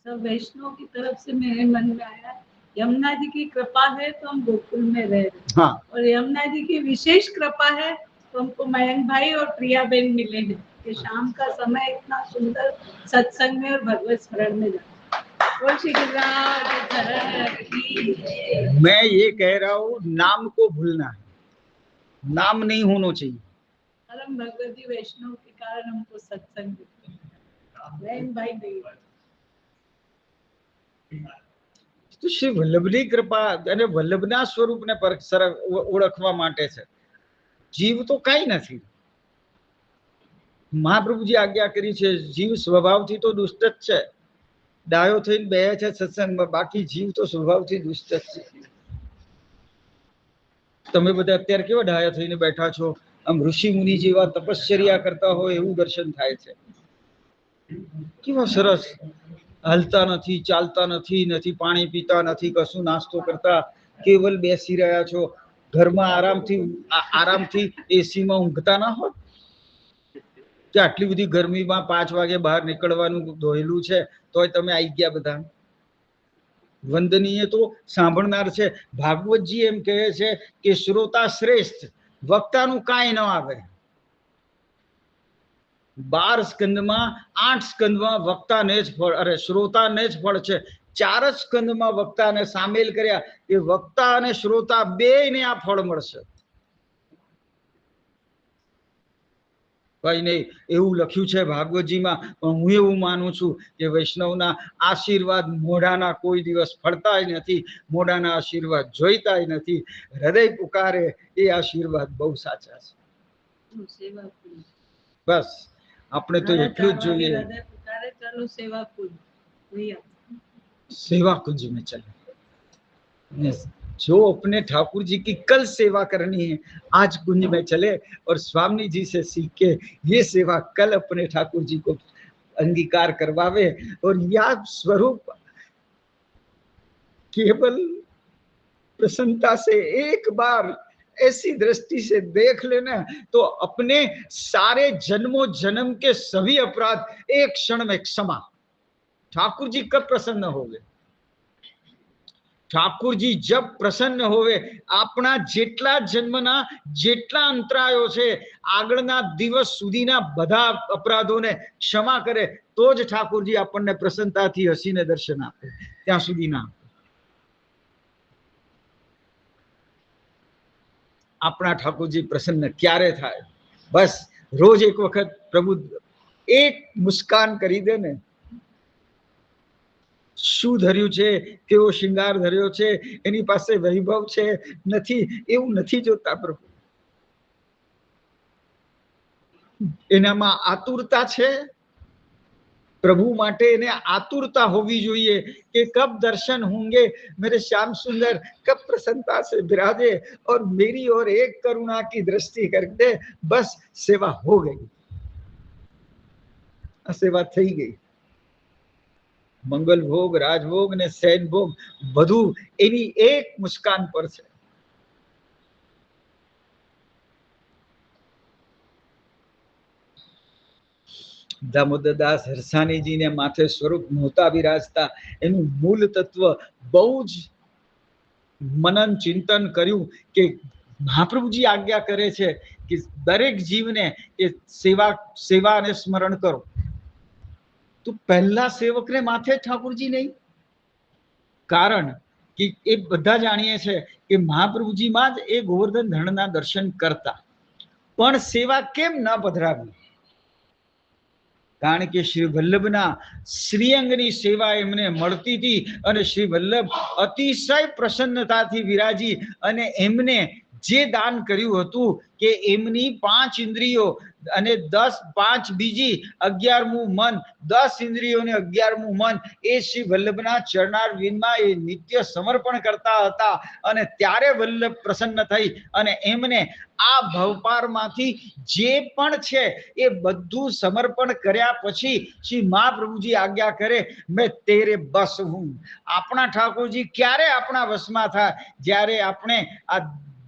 सब वैष्णव की तरफ से मेरे मन में आया, यमुना जी की कृपा है तो हम गोकुल में रह रहे, हाँ, और यमुना जी की विशेष कृपा है तो हमको मयंक भाई और प्रिया बहन मिले हैं कि शाम का समय इतना सुंदर सत्संग में और भगवत स्मरण में जाता। मैं ये कह रहा हूँ, नाम को भूलना है, नाम नहीं होना चाहिए। परम भगवती वैष्णव के कारण हमको सत्संग बहन भाई नहीं। તો શ્રી વલ્લભની કૃપા અને વલ્લભના સ્વરૂપને ઓળખવા માટે છે. જીવ તો કઈ નથી. મહાપ્રભુજી આજ્ઞા કરી છે, જીવ સ્વભાવથી તો દુષ્ટ જ છે. ડાયો થઈને બે છે સત્સંગમાં, બાકી જીવ તો સ્વભાવથી દુષ્ટ જ છે. તમે બધા અત્યારે કેવા ડાયા થઈને બેઠા છો, આમ ઋષિ મુનિ જેવા તપશ્ચર્યા કરતા હોય એવું દર્શન થાય છે. કેવા સરસ, હલતા નથી, ચાલતા નથી, નથી પાણી પીતા, નથી કશું નાસ્તો કરતા, કેવલ બેસી રહ્યા છો. ઘરમાં આરામથી એસીમાં ઊંઘતા ના હોય કે આટલી બધી ગરમીમાં 5 વાગે બહાર નીકળવાનું દોહેલું છે તોય તમે આવી ગયા બધા. વંદનીય તો સાંભળનાર છે. ભાગવતજી એમ કહે છે કે શ્રોતા શ્રેષ્ઠ, વક્તાનું કાંઈ ન આવે. 12 સ્કંદમાં 8 સ્કંદમાં વક્તાને જ ફળ, અરે શ્રોતાને જ ફળ છે. 4 જ સ્કંદમાં વક્તાને સામેલ કર્યા કે વક્તા અને શ્રોતા બેયને આ ફળ મળશે. કઈ નહીં, એવું લખ્યું છે ભાગવતજીમાં, પણ હું એવું માનું છું કે વૈષ્ણવના આશીર્વાદ મોઢાના કોઈ દિવસ ફળતાય નથી, મોઢાના આશીર્વાદ જોઈતાય નથી. હૃદય પુકારે એ આશીર્વાદ બહુ સાચા છે. બસ આપણે તો એટલું જ જોઈએ, सेवा कुंज में चले. जो अपने ठाकुर जी की कल सेवा करनी है आज कुंज में चले और स्वामी जी से सीख के ये सेवा कल अपने ठाकुर जी को अंगीकार करवावे. और यह स्वरूप केवल प्रसन्नता से एक बार ऐसी दृष्टि से देख लेना तो अपने सारे जन्मों जन्म के सभी अपराध एक क्षण में क्षमा. ठाकुर जी कब प्रसन्न होवे? ઠાકુરજી જબ પ્રસન્ન હોવે, આપણા જેટલા જન્મના જેટલા અંતરાયો છે, આગળના દિવસ સુધીના બધા અપરાધોને ક્ષમા કરે તો જ ઠાકુરજી આપણને પ્રસન્નતાથી હસીને દર્શન આપે, ત્યાં સુધી ના આપે. આપણા ઠાકુરજી પ્રસન્ન ક્યારે થાય? બસ રોજ એક વખત પ્રભુ એક મુસ્કાન કરી દે ને, શું ધર્યું છે, કેવો શિંગાર ધર્યો છે, એની પાસે વૈભવ છે નથી, એવું નથી જોતા પ્રભુ. એનામાં આતુરતા છે. प्रभु माटे ने आतुरता होवी જોઈએ कि कब दर्शन होंगे मेरे श्याम सुंदर, कब प्रसन्नता से विराजे और मेरी ओर एक करुणा की दृष्टि कर दे. बस सेवा हो गई, सेवा થઈ ગઈ. મંગલ ભોગ, રાજભોગ ને સૈન ભોગ બધું એની એક મુસ્કાન પર છે. દામોદરદાસ હરસાણીજી ને માથે સ્વરૂપ નહોતા વિરાજતા, એનું મૂળ તત્વ બહુ જ મનન ચિંતન કર્યું કે મહાપ્રભુજી આજ્ઞા કરે છે કે દરેક જીવને એ સેવા અને સ્મરણ કરો. તો પહેલા સેવકને માથે ઠાकुरજી નહીં, કારણ કે એ બધા જાણીએ છે કે મહાપ્રભુજીમાં જ એ ગોવર્ધન ધણના દર્શન કરતા, પણ સેવા કેમ ન પધરાવી? કારણ કે શ્રી વલ્લભના શ્રીઅંગની સેવા એમને મળતી હતી અને શ્રી વલ્લભ અતિશય પ્રસન્નતાથી વિરાજી અને એમને જે દાન કર્યું હતું કે એમની 5 ઇન્દ્રિયો અને 5 બીજી 11મું મન, 10 ઇન્દ્રિયોને 11મું મન એ શ્રી વલ્લભના ચરણારવિંદમાં એ નિત્ય સમર્પણ કરતા હતા. અને ત્યારે વલ્લભ પ્રસન્ન થઈ અને એમને આ ભવપારમાંથી જે પણ છે એ બધું સમર્પણ કર્યા પછી શ્રી મહાપ્રભુજી આજ્ઞા કરે, મેં તેરે બસ હું. આપણા ઠાકોરજી ક્યારે આપણા વશમાં થાય? જ્યારે આપણે આ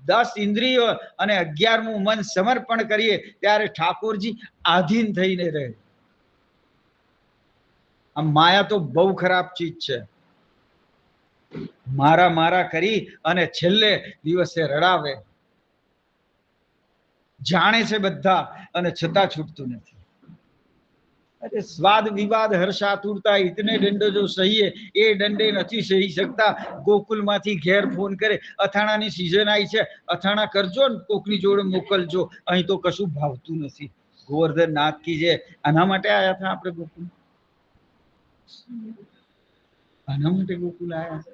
10 ઇન્દ્રિયો અને 11મું મન સમર્પણ કરીએ ત્યારે ઠાકોરજી આધીન થઈને રહે. આ માયા તો બહુ ખરાબ ચીજ છે. મારા મારા કરી અને છેલ્લે દિવસે રડાવે. જાણે છે બધા અને છતાં છૂટતું નથી. अरे स्वाद विवाद हर्षातुरता इतने दंड जो सही है ये दंडे नहीं सही सकता. गोकुल माथी घेर फोन करे અથાણાની સીઝન આવી છે અથાણા કરજો ને કોકની જોડે મોકલજો અહીં તો કશું ભાવતું નથી. ગોવર્ધન નાથ કી જય. આના માટે આયા હતા આપણે ગોકુલ. આના માટે ગોકુલ આયા.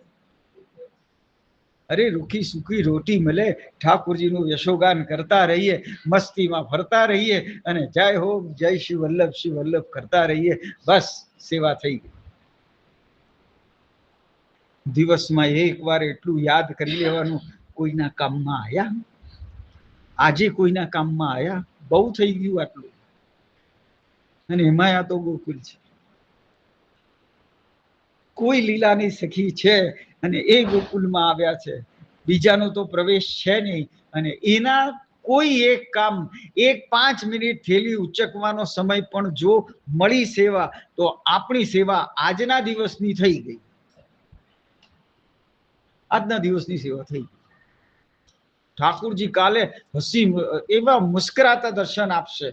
अरे रूखी सूखी रोटी मिले ठाकुर जी નું યશોગાન કરતા રહીએ મસ્તીમાં ફરતા રહીએ અને જય હો જય શ્રી વલ્લભ કરતા રહીએ. બસ સેવા થઈ ગઈ. દિવસમાં એકવાર એટલું યાદ કરી લેવાનું કોઈના કામમાં આયા. આજે કોઈના કામમાં આયા. બહુ થઈ ગયું આટલું. અને એમાં આ તો ગોકુલ છે. કોઈ લીલાની સખી છે અને એ ગોકુલમાં આવ્યા છે. બીજાનો તો પ્રવેશ છે નહીં. અને એના કોઈ એક કામ 1-5 મિનિટ થેલી ઉચકવાનો સમય પણ જો મળી સેવા તો આપણી સેવા આજના દિવસની થઈ ગઈ. આજના દિવસની સેવા થઈ ગઈ. ઠાકુરજી કાલે હસી એવા મુસ્કરાતા દર્શન આપશે.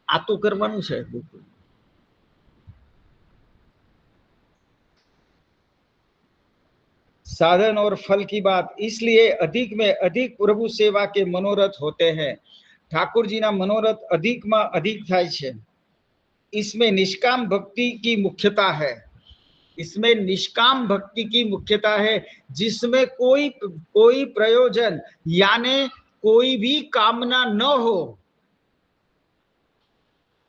આ તો કરવાનું છે ગોકુલ. साधन और फल की बात इसलिए अधिक में अधिक प्रभु सेवा के मनोरथ होते हैं. ठाकुर जी ना मनोरथ अधिक में अधिक થાય છે. इसमें निष्काम भक्ति की मुख्यता है. इसमें निष्काम भक्ति की मुख्यता है जिसमें कोई प्रयोजन यानी कोई भी कामना न हो.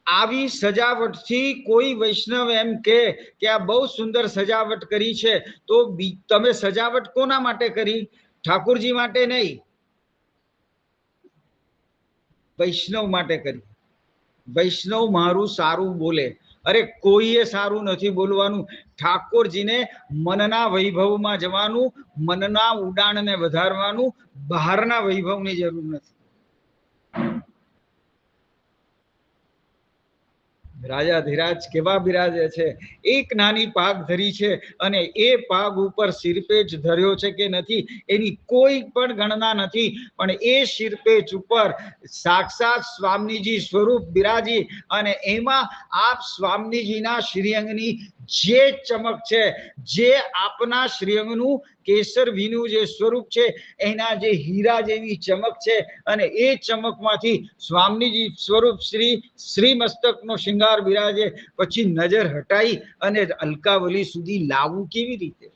આવી સજાવટથી કોઈ વૈષ્ણવ એમ કે આ બહુ સુંદર સજાવટ કરી છે તો તમે સજાવટ કોના માટે કરી? ઠાકુરજી માટે નહીં, વૈષ્ણવ માટે કરી. વૈષ્ણવ મારું સારું બોલે. અરે કોઈએ સારું નથી બોલવાનું. ઠાકોરજીને મનના વૈભવમાં જવાનું, મનના ઉડાણને વધારવાનું, બહારના વૈભવની જરૂર નથી. રાજા ધીરાજ કેવા બિરાજે છે. એક નાની પાગ ધરી છે અને એ પાગ ઉપર શિરપેચ ધર્યો છે કે નથી એની કોઈ પણ ગણના નથી. પણ એ શિરપેચ ઉપર સાક્ષાત સ્વામીજી સ્વરૂપ બિરાજી અને એમાં આપ સ્વામીજીના શ્રીઅંગની જે ચમક છે, જે આપના શ્રીઅંગનું કેસર વીનું જે સ્વરૂપ છે એના જે હીરા જેવી ચમક છે અને એ ચમકમાંથી સ્વામીજી સ્વરૂપ શ્રી મસ્તકનો શૃંગાર બિરાજે પછી નજર હટાઈ અને અલકાવલી સુધી લાવવું કેવી રીતે?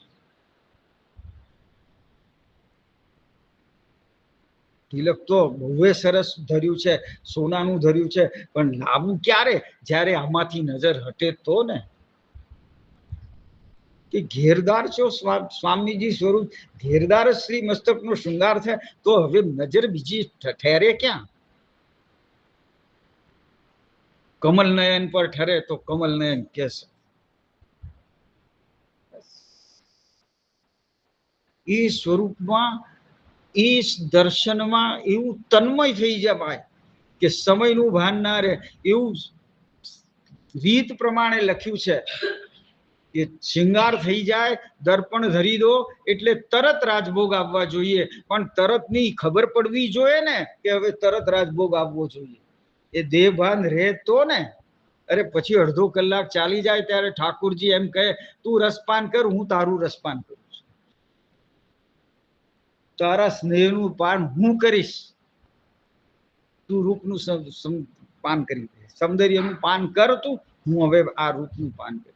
તિલક તો બહુ સરસ ધર્યું છે, સોનાનું ધર્યું છે, પણ લાવવું ક્યારે? જ્યારે આમાંથી નજર હટે તો ને. કે ઘેરદાર છો સ્વામીજી સ્વરૂપ, ઘેરદાર શ્રી મસ્તકનો શૃંગાર છે તો હવે નજર બીજી ઠેરે ક્યાં? કમલ નયન પર ઠરે તો કમલ નયન કેસે. એ સ્વરૂપમાં એ દર્શનમાં એવું તન્મય થઈ જવાય કે સમયનું ભાન ના રહે. એવું રીત પ્રમાણે લખ્યું છે કે શૃંગાર થઈ જાય, દર્પણ ધરી દો એટલે તરત રાજભોગ આવવા જોઈએ. પણ તરતની ખબર પડવી જોઈએ ને કે હવે તરત રાજભોગ આવવો જોઈએ. એ દેહભાન રહે તો ને. અરે પછી અડધો કલાક ચાલી જાય ત્યારે ઠાકુરજી એમ કહે તું રસપાન કર, હું તારું રસપાન કરું છું. તારા સ્નેહનું પાન હું કરીશ, તું રૂપનું પાન કરી દે. સૌંદર્યનું પાન કર તું, હું હવે આ રૂપનું પાન કરીશ.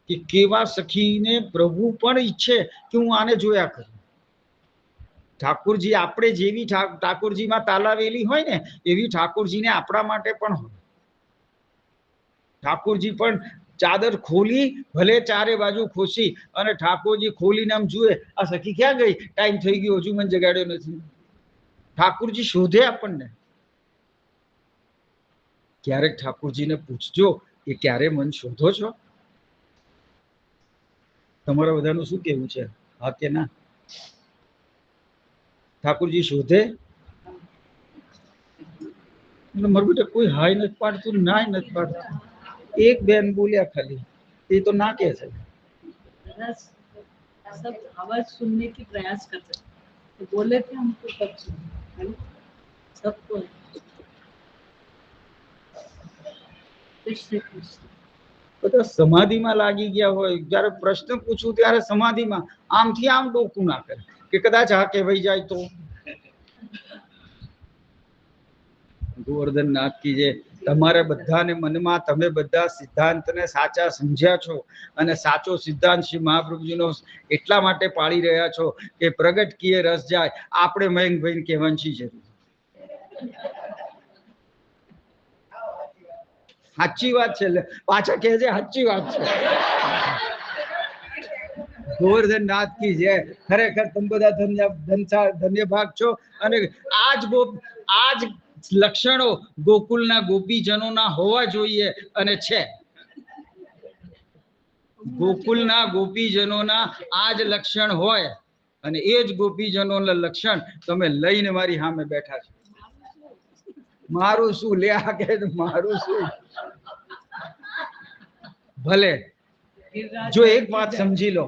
કે કેવા સખીને પ્રભુ પણ ઈચ્છે કે હું આને જોયા કરું. ઠાકુરજી આપણે જેવી ઠાકુરજીમાં તાલાવેલી હોય ને એવી ઠાકુરજીને આપણા માટે પણ હોય. ઠાકુરજી પણ ચાદર ખોલી ભલે ચારે બાજુ ખોસી અને ઠાકોરજી ખોલીને આમ જુએ આ સખી ક્યાં ગઈ, ટાઈમ થઈ ગયો હજુ મને જગાડ્યો નથી. ઠાકુરજી શોધે આપણને. ક્યારેક ઠાકુરજીને પૂછજો કે ક્યારે મન શોધો છો? તમારા બધાનું શું કહેવું છે, હા કે ના? ઠાકુરજી શોધે? મારું બેટા કોઈ હાય નથી પાડતું, નાય નથી પાડતું. એક બેન બોલ્યા ખાલી, એ તો ના કે છે. सब आवाज सुनने की प्रयास करते तो बोले थे हमको सब सुन सबको कृष्ण कृष्ण બધા સમાધિમાં લાગી ગયા હોય, જ્યારે પ્રશ્ન પૂછું ત્યારે સમાધિમાં આમથી આમ ડોકું ના કરે કે કદાચ આ કહેવાય જાય તો. ગોવર્ધન નાથ કી જય. તમારે બધાને મનમાં તમે બધા સિદ્ધાંતને સાચા સમજ્યા છો અને સાચો સિદ્ધાંત શ્રી મહાપ્રભુજીનો એટલા માટે પાળી રહ્યા છો કે પ્રગટ કીએ રસ જાય. આપણે મયંકભાઈ કહેવાની જરૂર. સાચી વાત છે, પાછા કહે છે સાચી વાત છે. ગોવર્ધન નાથ કી જય. ખરેખર તમે બધા ધન્ય ભાગ છો. અને આજ લક્ષણો ગોકુલના ગોપીજનોના હોવા જોઈએ અને છે. ગોકુલના ગોપીજનોના આ જ લક્ષણ હોય અને એ જ ગોપીજનોના લક્ષણ તમે લઈને મારી સામે બેઠા છો. મારું શું લે આ કે મારું શું. ભલે જો એક વાત સમજી લો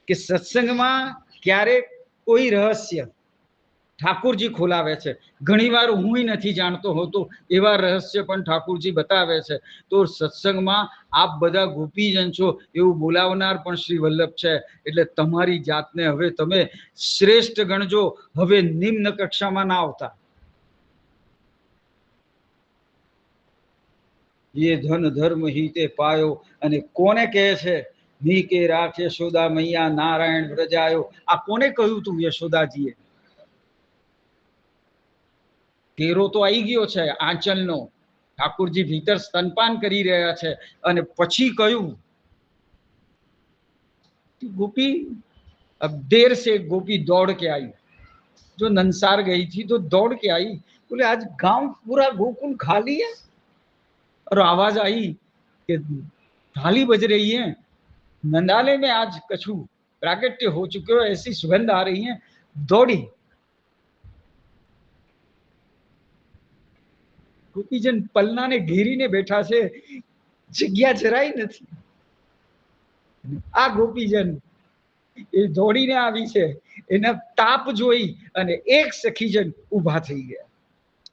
કે સત્સંગમાં ક્યારેક કોઈ રહસ્ય ઠાકુરજી ખોલાવે છે. ઘણીવાર હું નથી જાણતો હોતો એવા રહસ્ય પણ ઠાકુરજી બતાવે છે. તો સત્સંગમાં આપ બધા ગોપીજન છો એવું બોલાવનાર પણ શ્રી વલ્લભ છે. એટલે તમારી જાતને હવે તમે શ્રેષ્ઠ ગણજો. હવે નિમ્ન કક્ષામાં ના આવતા. ये धन धर्म ही ते पायो. અને કોને કહે છે મી કે રાખ યશોદા મૈયા નારાયણ વ્રજાયો. આ કોને કહ્યું તું યશોદાજીએ? તેરો તો આવી ગયો છે આંચલનો. ઠાकुरજી ભીતર સ્તનપાન કરી રહ્યા છે અને પછી કહ્યું गोपी अब देर से गोपी दौड़ के आई. जो नंसार गई थी तो दौड़ के आई. बोले आज गांव पूरा गोकुल खाली है. और आवाज आई कि थाली बज रही है, नंदाले में आज कछु प्राकट्य हो चुके हो, ऐसी सुगंध आ रही है. दौड़ी. गोपीजन पलना ने घेरीने બેઠા છે, જગ્યા જરાય નથી. આ ગોપીજન એ દોડીને આવી છે. એના તાપ જોઈ અને એક સખીજન ઊભા થઈ ગયા.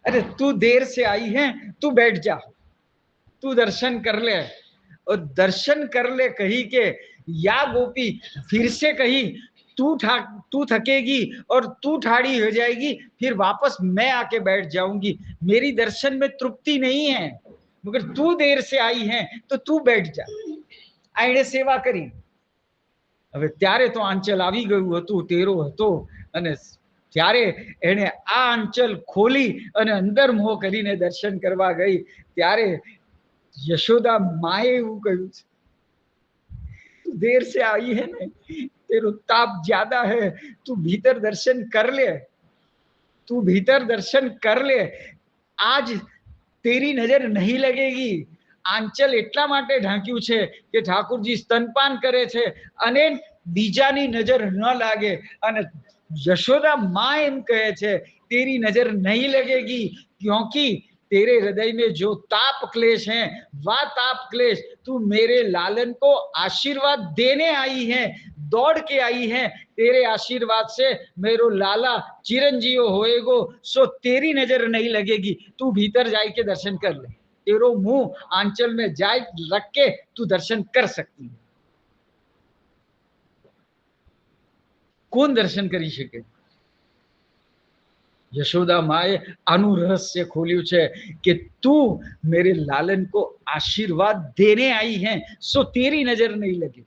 અરે તું देर से आई है, तू बैठ जा, तू दर्शन कर ले. और दर्शन कर ले कही के या गोपी फिर से कही तू थकेगी और तू ठाड़ी हो जाएगी, फिर वापस मैं आके बैठ जाऊंगी. मेरी दर्शन में तृप्ति नहीं है, मगर तू देर से आई है तो तू बैठ जा. आईने सेवा करी. હવે ત્યારે તો આંચલ આવી ગયું હતું, તેરો હતો. અને ત્યારે એને આ આંચલ ખોલી અને અંદર મોહ કરીને દર્શન કરવા ગઈ. ત્યારે यशोदा माए એવું કહ્યું છે, देर से आई है ना, तेरो ताप ज्यादा है, तू भीतर दर्शन कर ले, तू भीतर दर्शन कर ले. आज तेरी नजर नहीं लगेगी. आंचल એટલા માટે ઢાંક્યું છે કે ઠાકુરજી સ્તનપાન કરે છે અને બીજાની નજર ન લાગે. અને यशोदा माँ એમ કહે છે तेरी नजर नहीं लगेगी क्योंकि तेरे हृदय में जो ताप क्लेश है, वह ताप क्लेश तू मेरे लालन को आशीर्वाद देने आई है, दौड़ के आई है. तेरे आशीर्वाद से मेरो लाला चिरंजीव होएगो, सो तेरी नजर नहीं लगेगी. तू भीतर जाए के दर्शन कर ले. तेरो मुंह आंचल में जाए रख के तू दर्शन कर सकती है. कौन दर्शन करी શકે? यशोदा माए आनु रहस्य खोल्યું છે कि तू मेरे लालन को आशीर्वाद देने आई है, सो तेरी नजर नहीं लगी.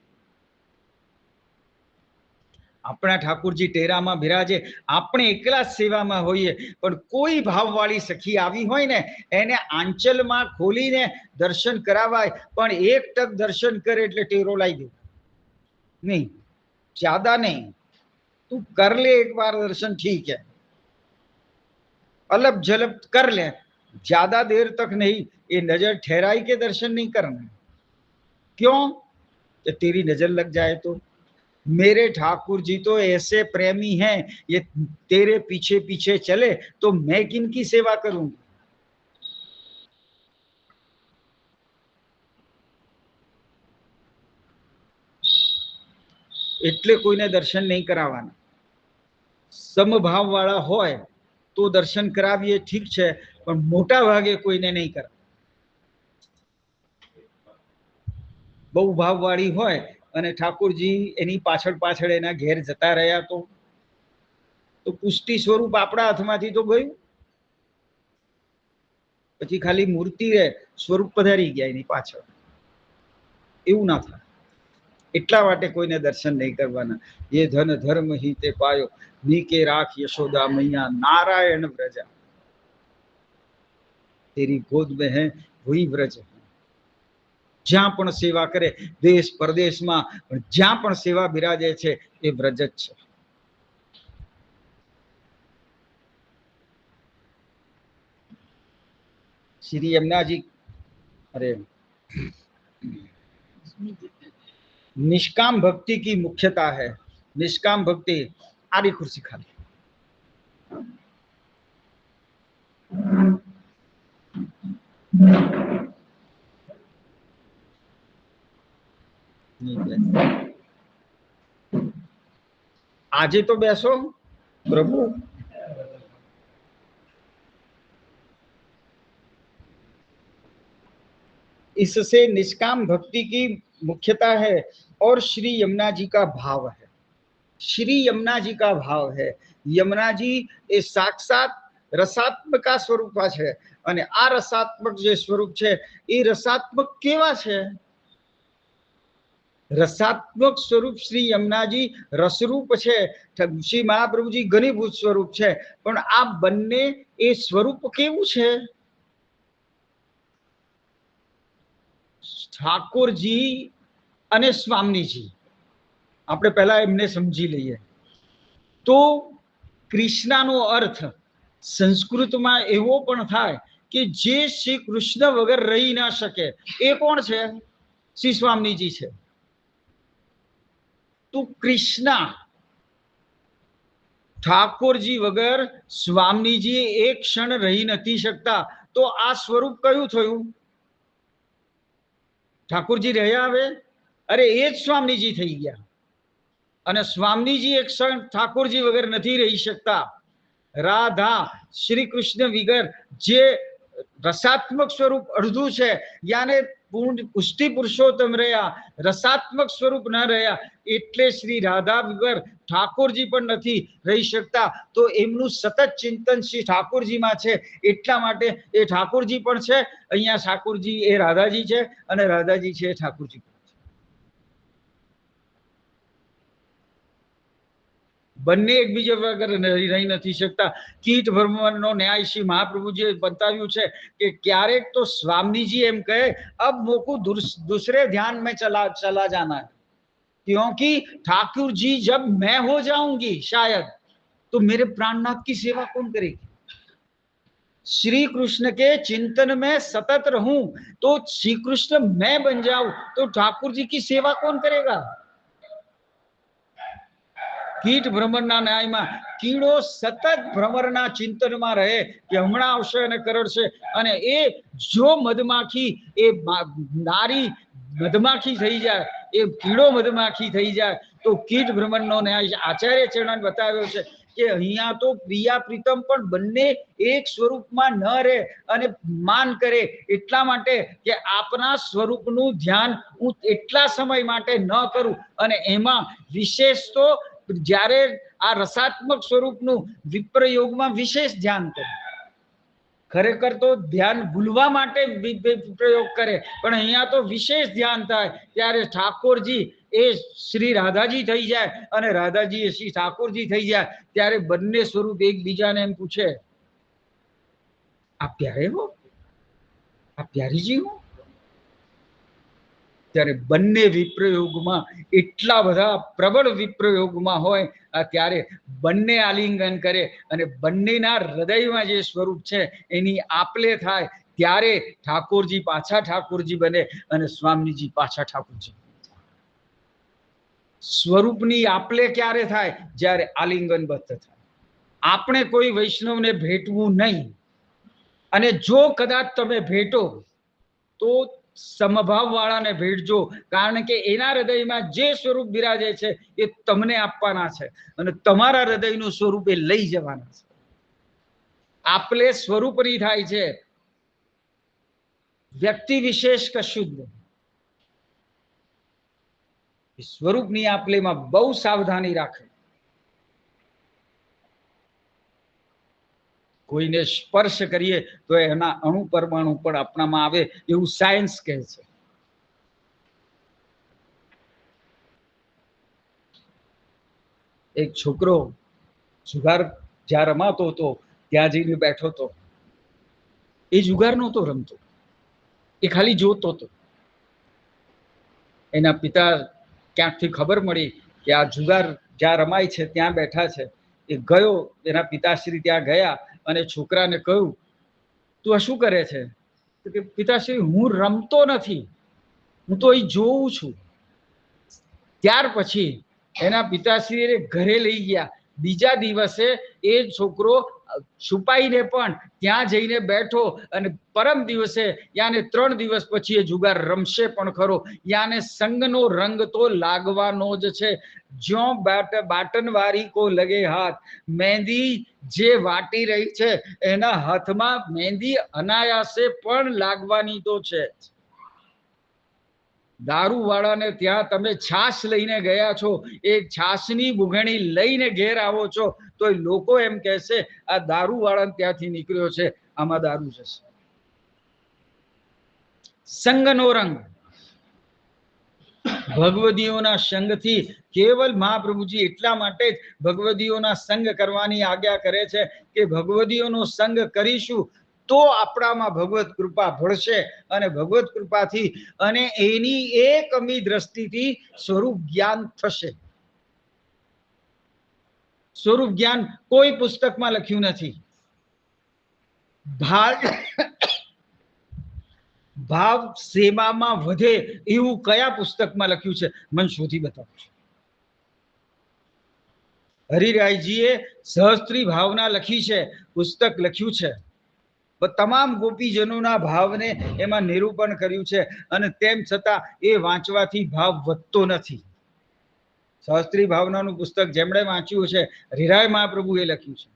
अपना ठाकुरजी टेराમાં બિરાજે, આપણે એકલા સેવામાં હોઈએ, પણ કોઈ ભાવવાળી સખી આવી હોય ને એને આંચલમાં ખોલીને દર્શન કરાવાય. પણ એક ટક દર્શન કરે એટલે ટેરો લાગી ગયો. નહીં, જ્યાદા નહીં. तू कर ले एक बार दर्शन, ठीक है, अलप झलप कर ले, ज्यादा देर तक नहीं. ये नजर ठहराई के दर्शन नहीं करना. क्यों? कि तेरी नजर लग जाए तो. मेरे ठाकुर जी तो ऐसे प्रेमी हैं, ये तेरे पीछे पीछे चले तो मैं किनकी सेवा करूंगी? એટલે કોઈને દર્શન નહીં કરાવવાના. સમભાવ વાળા હોય તો દર્શન કરાવીએ, ઠીક છે, પણ મોટા ભાગે કોઈને નહીં કરાવે. બહુ ભાવ વાળી હોય અને ઠાકોરજી એની પાછળ પાછળ એના ઘેર જતા રહ્યા તો પુષ્ટિ સ્વરૂપ આપણા હાથમાંથી તો ગયું, પછી ખાલી મૂર્તિ રે, સ્વરૂપ પધારી ગયા એની પાછળ. એવું ના થાય. એટલા માટે કોઈને દર્શન નહીં કરવાના. ये धन धर्म ही ते पायो, नीके राख यशोदा मैया, नारायण व्रजा, तेरी गोद में है वही व्रज. જ્યાં પણ સેવા કરે, દેશ પરદેશમાં પણ જ્યાં પણ સેવા બિરાજે છે એ વ્રજ જ છે. श्री यमुना जी, अरे निष्काम भक्ति की मुख्यता है. निष्काम भक्ति, आरी कुर्सी खाली. આજે તો બેસો प्रभु. इससे निष्काम भक्ति की मुख्यता है और श्री यमुना जी का भाव है. श्री यमुना जी का भाव है. यमुना जी એ સાક્ષાત રસાત્મક સ્વરૂપ છે અને આ રસાત્મક જે સ્વરૂપ છે એ રસાત્મક કેવા છે? રસાત્મક સ્વરૂપ શ્રી યમુનાજી રસરૂપ છે. શ્રી મહાપ્રભુજી ઘનીભૂત સ્વરૂપ છે. પણ આ બંને એ સ્વરૂપ કેવું છે? ઠાકોરજી અને સ્વામીજી. આપણે પહેલા એમને સમજી લઈએ તો કૃષ્ણનો અર્થ સંસ્કૃતમાં એવો પણ થાય કે જે શ્રી કૃષ્ણ વગર રહી ના શકે એ કોણ છે? શ્રી સ્વામીજી છે. તો કૃષ્ણ ઠાકોરજી વગર સ્વામીજી એક ક્ષણ રહી નથી શકતા. તો આ સ્વરૂપ કયું થયું? ઠાકોરજી રહ્યા હવે, અરે એ જ સ્વામીજી થઈ ગયા. અને સ્વામીજી એક ક્ષણ ઠાકોરજી વગર નથી રહી શકતા. રાધા શ્રી કૃષ્ણ વગર જે રસાત્મક સ્વરૂપ અડધું છે, યાને પુષ્ટિ પુરુષોત્તમ રહ્યા, રસાત્મક સ્વરૂપ ન રહ્યા, એટલે શ્રી રાધા વગર ઠાકોરજી પણ નથી રહી શકતા. તો એમનું સતત ચિંતન શ્રી ઠાકોરજીમાં છે. એટલા માટે એ ઠાકોરજી પણ છે. અહીંયા ઠાકોરજી એ રાધાજી છે અને રાધાજી છે ઠાકોરજી. બંને એકબીજા વગર રહી નથી શકતા. કીટ ભ્રમણનો ન્યાય શ્રી મહાપ્રભુજીએ બતાવ્યું છે કે ક્યારેક તો સ્વામીજી એમ કહે, અબ મોકો दूसरे ध्यान में चला जाना है, क्योंकि ठाकुर जी जब मैं हो जाऊंगी शायद तो मेरे प्राणनाथ की सेवा कौन करेगी? श्री कृष्ण के चिंतन में सतत रहूं तो श्री कृष्ण मैं बन जाऊं तो ठाकुर जी की सेवा कौन करेगा? કીટ ભ્રમરના ન્યાયમાં કીડો સતત ભ્રમરના ચિંતનમાં રહે કે હમણાં આવશે અને કરડશે, અને એ જો મધમાખી એ નારી મધમાખી થઈ જાય, એ કીડો મધમાખી થઈ જાય તો કીટ ભ્રમણનો ન્યાય આચાર્ય ચરણ બતાવ્યો છે કે અહીંયા તો પ્રિયા પ્રીતમ પણ બંને એક સ્વરૂપમાં ન રહે અને માન કરે. એટલા માટે કે આપના સ્વરૂપનું ધ્યાન હું એટલા સમય માટે ન કરું, અને એમાં વિશેષ તો જ્યારે આ રસાત્મક સ્વરૂપનું વિપ્રયોગમાં વિશેષ ધ્યાન કરે. ખરેખર તો ધ્યાન ભૂલવા માટે વિપ્રયોગ કરે, પણ અહીંયા તો વિશેષ ધ્યાન થાય. ત્યારે ઠાકોરજી એ શ્રી રાધાજી થઈ જાય અને રાધાજી એ શ્રી ઠાકોરજી થઈ જાય. ત્યારે બંને સ્વરૂપ એકબીજાને એમ પૂછે, આપ પ્યારે હો, આપ પ્યારીજી હો? ત્યારે બંને વિપ્રયોગમાં એટલા બધા પ્રબળ વિપ્રયોગમાં હોય ત્યારે બંને આલિંગન કરે અને બંનેના હૃદયમાં જે સ્વરૂપ છે એની આપલે થાય. ત્યારે ઠાકોરજી પાછા ઠાકોરજી બને અને સ્વામીજી પાછા ઠાકોરજી. સ્વરૂપની આપલે ક્યારે થાય? જ્યારે આલિંગનબદ્ધ થાય. આપણે કોઈ વૈષ્ણવને ભેટવું નહીં, અને જો કદાચ તમે ભેટો તો સમભાવ વાળાને ભેટજો, કારણ કે એના હૃદયમાં જે સ્વરૂપ બિરાજે છે એ તમને આપવાના છે અને તમારા હૃદયનું સ્વરૂપ એ લઈ જવાના છે. આપલે સ્વરૂપની થાય છે, વ્યક્તિ વિશેષ કશું જ નહીં. સ્વરૂપની આપલેમાં બહુ સાવધાની રાખે. કોઈને સ્પર્શ કરીએ તો એના અણુ પરમાણુ પણ આપણામાં આવે એવું સાયન્સ કહે છે. એક છોકરો જુગાર જ્યાં રમાતો હતો ત્યાં જઈને બેઠો હતો. એ જુગાર નહોતો રમતો, એ ખાલી જોતો હતો. એના પિતા ક્યાંકથી ખબર મળી કે આ જુગાર જ્યાં રમાય છે ત્યાં બેઠા છે. એ ગયો, એના પિતાશ્રી ત્યાં ગયા અને છોકરાને કહ્યું, તું આ શું કરે છે? તો કે પિતાશ્રી, હું રમતો નથી, હું તો અહીં જોઉં છું. ત્યાર પછી એના પિતાશ્રી એને ઘરે લઈ ગયા. બીજા દિવસે એ છોકરો છુપાઈને પણ ત્યાં જઈને બેઠો અને પરમ દિવસે યાને 3 દિવસ પછી એ જુગાર રમશે પણ ખરો. યાને સંગનો રંગ તો લાગવાનો જ છે. જ્યો બાટન વારી કો લગે હાથ, મહેંદી જે વાટી રહી છે એના હાથમાં મહેંદી અનાયાસે પણ લાગવાની તો છે. દારૂ વાળાને ત્યાં તમે છાશ લઈને ગયા છો, એ છાશની બુઘણી લઈને ઘેર આવો છો તો લોકો એમ કહેશે આ દારૂ વાળા ત્યાંથી નીકળ્યો છે, આમાં દારૂ જશે. સંગનો રંગ, ભગવદીઓના સંગથી કેવલ મહાપ્રભુજી એટલા માટે જ ભગવદીઓના સંગ કરવાની આજ્ઞા કરે છે કે ભગવદીઓનો સંગ કરીશું તો આપણામાં ભગવત કૃપા ભળશે અને ભગવત કૃપાથી અને એની એકમી દ્રષ્ટિથી સ્વરૂપ જ્ઞાન થશે. સ્વરૂપ જ્ઞાન કોઈ પુસ્તકમાં લખ્યું નથી. ભાવ સેવામાં વધે એવું કયા પુસ્તકમાં લખ્યું છે? મને શોધી બતાવો. હરિરાયજીએ સહસ્ત્રી ભાવના લખી છે, પુસ્તક લખ્યું છે. તમામ ગોપીજનોના ભાવને એમાં નિરૂપણ કર્યું છે અને તેમ છતાં એ વાંચવાથી ભાવ વધતો નથી. સહસ્ત્રી ભાવનાનું પુસ્તક જેમણે વાંચ્યું છે, હરિરાય મહાપ્રભુએ લખ્યું છે.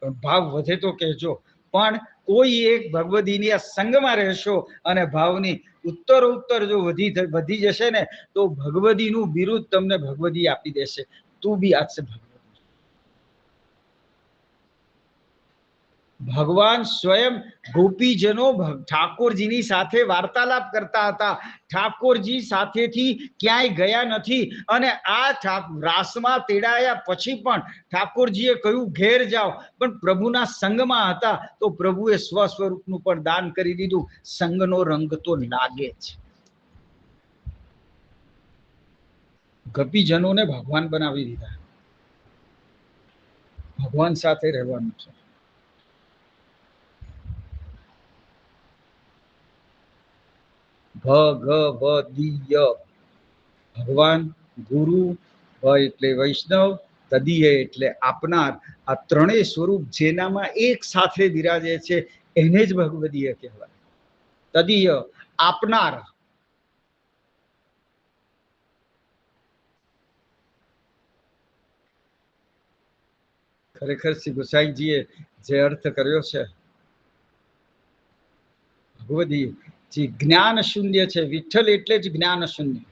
પણ ભાવ વધે તો કહેજો. પણ કોઈ એક ભગવદીની આ સંગમાં રહેશો અને ભાવની ઉત્તરોત્તર જો વધી જશે ને તો ભગવદીનું બિરુદ તમને ભગવદી આપી દેશે. તું બી આજસે ભગવાન સ્વયં ગોપીજનો ઠાકોરજીની સાથે વાર્તાલાપ કરતા હતા. ઠાકોરજી સાથેથી ક્યાંય ગયા નથી અને આ રાસમાં તેડાયા પછી પણ ઠાકોરજીએ કહ્યું ઘેર જાઓ, પણ પ્રભુના સંગમાં હતા તો પ્રભુએ સ્વસ્વરૂપનું પણ દાન કરી દીધું. સંગનો રંગ તો લાગે છે. ગોપીજનોને ભગવાન બનાવી દીધા. ભગવાન સાથે રહેવાનું છે. ભગવદીય, ભગવાન, ગુરુ, એટલે વૈષ્ણવ, તદીય એટલે આપનાર. આ ત્રણેય સ્વરૂપ જેનામાં એક સાથે બિરાજે છે એને જ ભગવદીય કહેવાય. તદીય આપનાર. ખરેખર શ્રી ગોસાઈજીએ જે અર્થ કર્યો છે, ભગવદીય જે જ્ઞાન શૂન્ય છે, વિઠ્ઠલ એટલે જ જ્ઞાન શૂન્ય,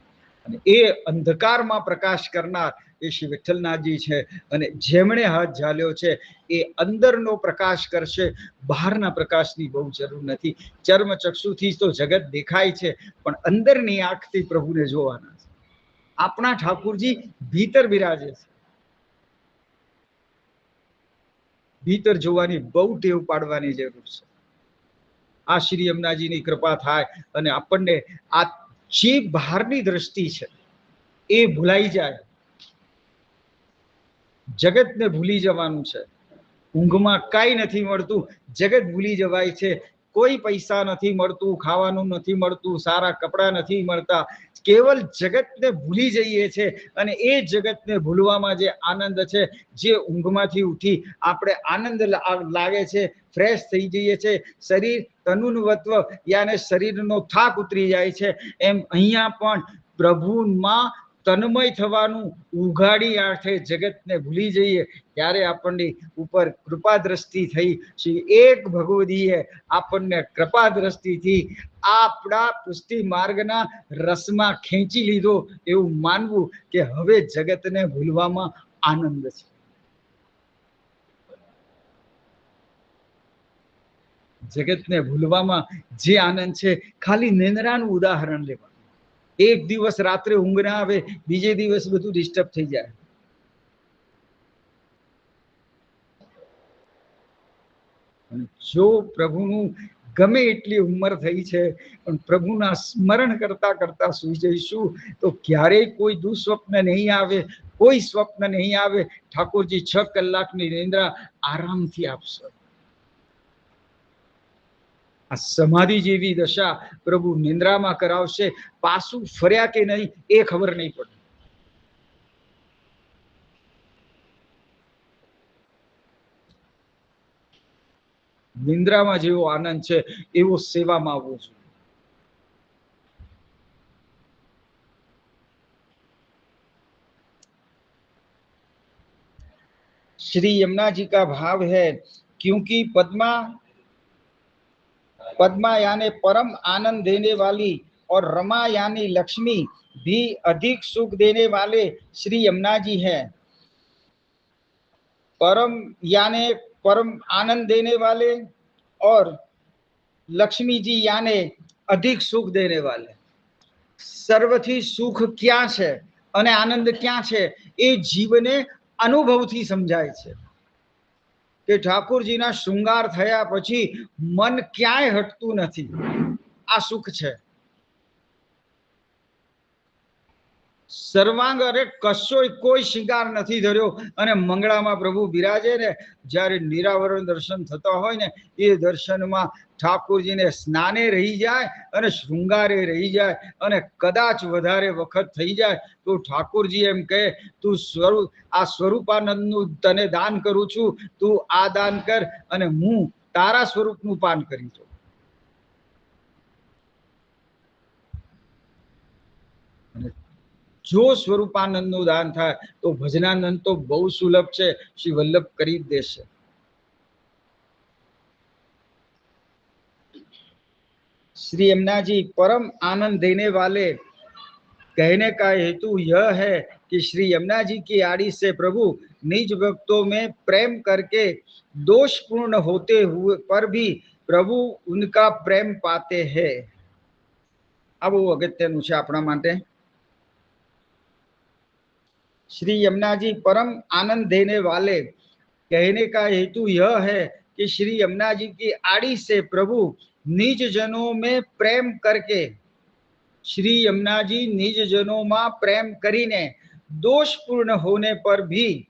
અને એ અંધકારમાં પ્રકાશ કરનાર એ શ્રી વિઠ્ઠલનાથજી છે. અને જેમણે હાથ ઝાલ્યો છે એ અંદરનો પ્રકાશ કરશે, બહારના પ્રકાશની બહુ જરૂર નથી. ચર્મ ચક્ષુથી તો જગત દેખાય છે પણ અંદરની આંખથી પ્રભુને જોવાના છે. આપણા ઠાકુરજી ભીતર બિરાજે છે. ભીતર જોવાની બહુ ટેવ પાડવાની જરૂર છે. આ શ્રી યમુનાજીની કૃપા થાય અને આપણને આ જે બહારની દ્રષ્ટિ છે એ ભૂલાઈ જાય. જગતને ભૂલી જવાનું છે. ઊંઘમાં કાંઈ નથી મળતું, જગત ભૂલી જવાય છે. કોઈ પૈસા નથી મળતું, ખાવાનું નથી મળતું, સારા કપડા નથી મળતા, કેવલ જગતને ભૂલી જઈએ છે અને એ જગતને ભૂલવામાં જે આનંદ છે, જે ઊંઘમાંથી ઉઠી આપણે આનંદ લાગે છે, ફ્રેશ થઈ જઈએ છે, શરીર તનુવત્વ યાને શરીરનો થાક ઉતરી જાય છે, એમ અહીંયા પણ પ્રભુમાં તન્મય થવાનું ઉઘાડી આંખે જગતને ભૂલી જઈએ ત્યારે આપણની ઉપર કૃપા દ્રષ્ટિ થઈ. શ્રી એક ભગવદીએ આપણને કૃપા દ્રષ્ટિથી આપણા પુષ્ટિ માર્ગના રસમાં ખેંચી લીધો એવું માનવું કે હવે જગતને ભૂલવામાં આનંદ છે. જગતને ભૂલવામાં જે આનંદ છે, ખાલી નિંદ્રાનું ઉદાહરણ લેવા. એક દિવસ રાત્રે ઊંઘ ના આવે, બીજે દિવસ બધું ડિસ્ટર્બ થઈ જાય. જો પ્રભુનું ગમે એટલી ઉંમર થઈ છે પણ પ્રભુના સ્મરણ કરતા કરતા સુઈ જઈશું તો ક્યારેય કોઈ દુસ્વપ્ન નહીં આવે, કોઈ સ્વપ્ન નહીં આવે. ઠાકોરજી 6 કલાકની નિંદ્રા આરામથી આપશે. આ સમાધિ જેવી દશા પ્રભુ નિંદ્રામાં કરાવશે. પાછું ફર્યા કે નહીં એ ખબર નહીં પડે. નિંદ્રામાં જેવો આનંદ છે એવો સેવામાં આવવો જોઈએ. श्री यमुना जी का भाव है क्योंकि पद्मा यानी परम आनंद देने वाली और रमा यानी लक्ष्मी भी अधिक सुख देने वाले श्री यमुना जी हैं. परम यानी परम आनंद देने वाले और लक्ष्मी जी यानी अधिक सुख देने वाले. सर्वथी सुख क्या है અને આનંદ ક્યાં છે એ જીવને અનુભવથી સમજાય છે કે ઠાકોરજીના શૃંગાર થયા પછી મન ક્યાંય હટતું નથી. આ સુખ છે. સર્વાંગ અરે કશોય કોઈ શિંગાર નથી ધર્યો અને મંગળામાં પ્રભુ બિરાજે ને જ્યારે નિરાવરણ દર્શન થતા હોય ને એ દર્શનમાં ઠાકોરજીને સ્નાને રહી જાય અને શૃંગારે રહી જાય અને કદાચ વધારે વખત થઈ જાય તો ઠાકોરજી એમ કહે તું આ સ્વરૂપાનંદનું તને દાન કરું છું, તું આ દાન કર અને હું તારા સ્વરૂપનું પાન કરી દઉં. જો સ્વરૂપાનંદનું દાન થાય તો ભજનાનંદ તો બહુ સુલભ છે, શ્રી વલ્લભ કરી જ દેશે. श्री यमुना जी परम आनंद देने वाले कहने का हेतु यह है कि श्री यमुना जी की आड़ी से प्रभु निज भक्तों में प्रेम करके दोषपूर्ण होते हुए पर भी प्रभु उनका प्रेम पाते हैं. अब वो अगत्यनु छे आपणा माटे. श्री यमुना जी परम आनंद देने वाले कहने का हेतु यह है कि श्री यमुना जी की आड़ी से प्रभु निज जनों में प्रेम करके श्री यमुना जी निज जनों में प्रेम करीने दोषपूर्ण होने पर भी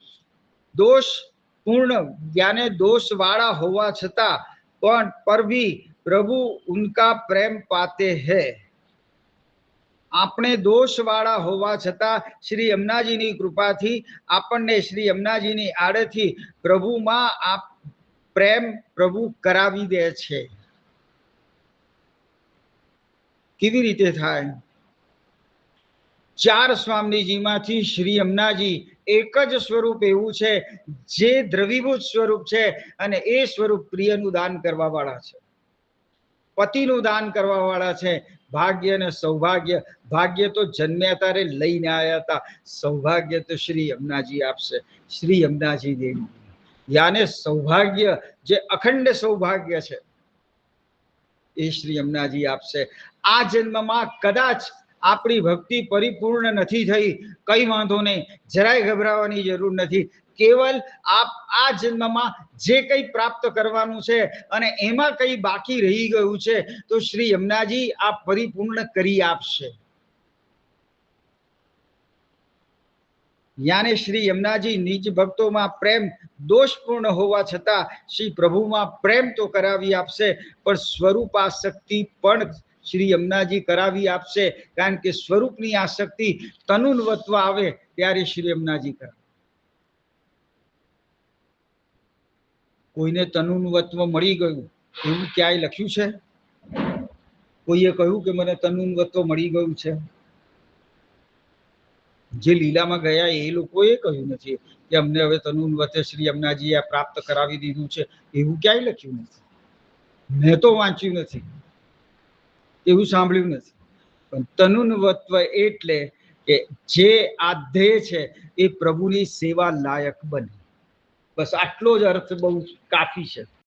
दोषपूर्ण यानी दोष वाला होवा छता पर भी प्रभु उनका प्रेम पाते हैं. આપણે દોષવાળા હોવા છતાં શ્રી યમુનાજીની કૃપાથી આપણને શ્રી યમુનાજીની આડેથી પ્રભુમાં આ પ્રેમ પ્રભુ કરાવી દે છે. કેવી રીતે થાય? 4 સ્વામીજીમાંથી શ્રી યમુનાજી એક જ સ્વરૂપ એવું છે જે દ્રવીભૂત સ્વરૂપ છે અને એ સ્વરૂપ પ્રિયનું દાન કરવા વાળા છે, પતિનું દાન કરવા વાળા છે. ભાગ્ય ને સૌભાગ્ય, ભાગ્ય તો જન્મ્યા તારે લઈને આવ્યા હતા, સૌભાગ્ય તો શ્રી યમુનાજી આપશે. શ્રી યમુનાજી દેવી યાને સૌભાગ્ય જે અખંડ સૌભાગ્ય છે એ શ્રી યમુનાજી આપશે. આ જન્મમાં કદાચ આપણી ભક્તિ પરિપૂર્ણ નથી થઈ, કઈ વાંધો નહીં, જરાય ગભરાવાની જરૂર નથી. केवल आप आ जन्म में जे कई प्राप्त करवानुं छे अने एमां कई बाकी रही गयुं छे तो श्री यमुनाजी आप परिपूर्ण करी आपशे. યાને શ્રી યમુનાજી નીચ ભક્તોમાં પ્રેમ દોષપૂર્ણ હોવા છતાં શ્રી પ્રભુમાં પ્રેમ તો કરાવી આપશે, પણ સ્વરૂપાસક્તિ પણ શ્રી યમુનાજી કરાવી આપશે, કારણ કે સ્વરૂપની આસક્તિ તનુન્વત્વ આવે ત્યારે શ્રી યમુનાજી કરાવે. કોઈને તનુન્વત્વ મળી ગયું એવું ક્યાંય લખ્યું છે? કોઈએ કહ્યું કે મને તનુન્વત્વ મળી ગયું છે? જે લીલામાં ગયા એ લોકોએ કહ્યું નથી કે અમને હવે તનુન્વત્વ શ્રી યમુનાજીએ આ પ્રાપ્ત કરાવી દીધું છે, એવું ક્યાંય લખ્યું નથી. મેં તો વાંચ્યું નથી, એવું સાંભળ્યું નથી. પણ તનુન્વત્વ એટલે કે જે આ ધ્યેય છે એ પ્રભુની સેવા લાયક બને. બસ આટલો જ અર્થ બહુ કાફી છે.